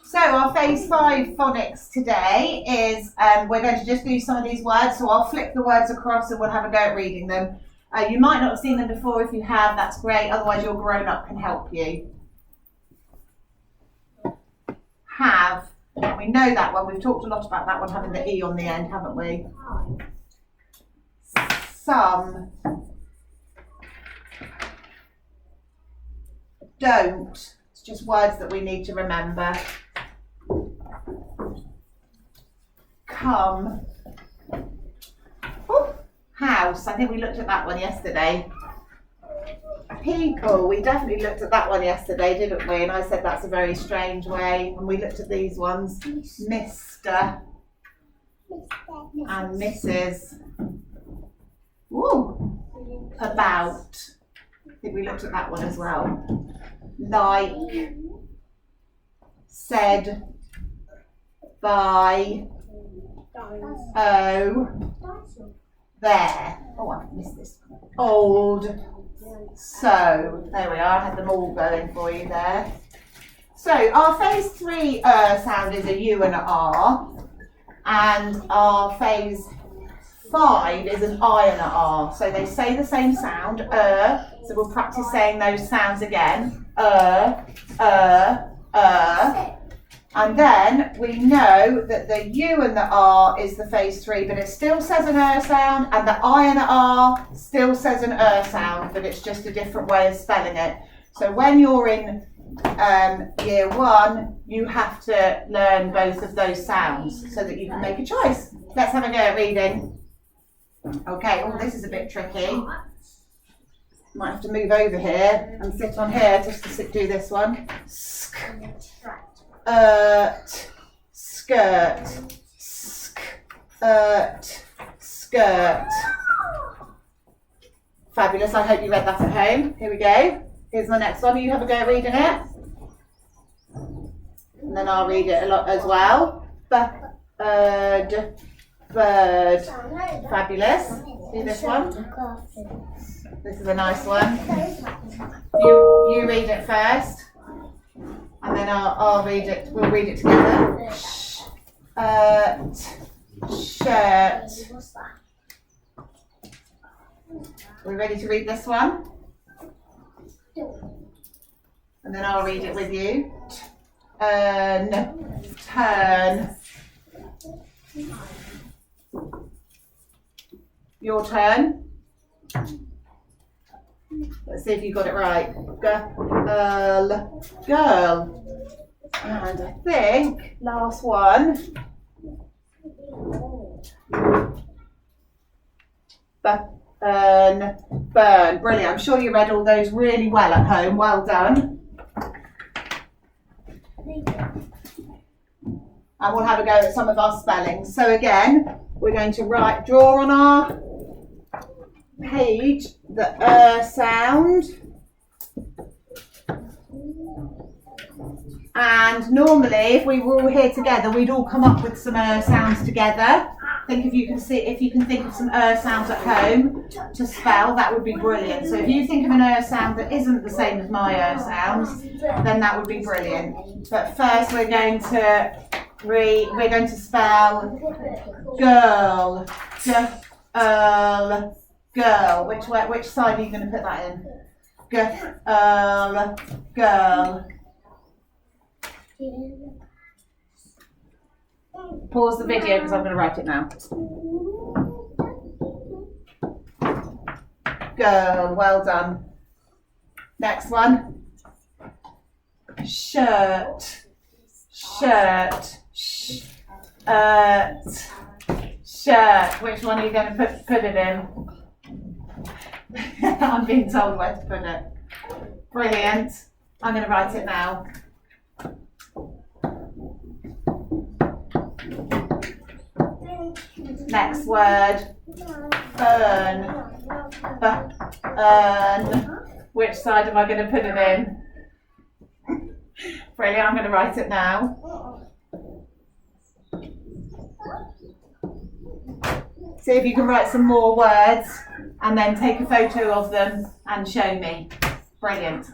So our phase 5 phonics today is, we're going to just do some of these words. So I'll flip the words across and we'll have a go at reading them. You might not have seen them before. If you have, that's great. Otherwise, your grown-up can help you. Have. We know that one. We've talked a lot about that one having the E on the end, haven't we? Some. Don't. It's just words that we need to remember. Come. Ooh, house. I think we looked at that one yesterday. People. We definitely looked at that one yesterday, didn't we? And I said that's a very strange way. And we looked at these ones. Mr. and Mrs. Ooh. About. I think we looked at that one as well. Like. Said. By. Oh. There. Oh, I missed this. Old. So. There we are. I had them all going for you there. So our phase 3 sound is a U and an R. And our phase 5 is an I and an R. So they say the same sound, so we'll practice saying those sounds again. And then we know that the U and the R is the phase 3, but it still says an sound, and the I and the R still says an sound, but it's just a different way of spelling it. So when you're in year 1, you have to learn both of those sounds so that you can make a choice. Let's have a go at reading. Okay, oh, this is a bit tricky. Might have to move over here and sit on here just to do this one. Skirt, skirt. Fabulous, I hope you read that at home. Here we go. Here's my next one. You have a go at reading it. And then I'll read it a lot as well. Bird. Fabulous. Do this one. This is a nice one. You read it first. And then I'll read it. We'll read it together. Shirt. Are we ready to read this one? And then I'll read it with you. Turn. Your turn. Let's see if you got it right. Girl. And I think last one. Burn. Brilliant. I'm sure you read all those really well at home. Well done. And we'll have a go at some of our spellings. So again, we're going to draw on our page the sound. And normally, if we were all here together, we'd all come up with some sounds together. Think if you can think of some sounds at home to spell, that would be brilliant. So if you think of an sound that isn't the same as my sounds, then that would be brilliant. But first, we're going to spell girl. Girl. Which side are you going to put that in? Girl. Pause the video because I'm going to write it now. Girl, well done. Next one. Shirt. Which one are you going to put it in? I'm being told where to put it. Brilliant. I'm going to write it now. Next word. Burn. Which side am I going to put it in? Brilliant. I'm going to write it now. See if you can write some more words and then take a photo of them and show me. Brilliant.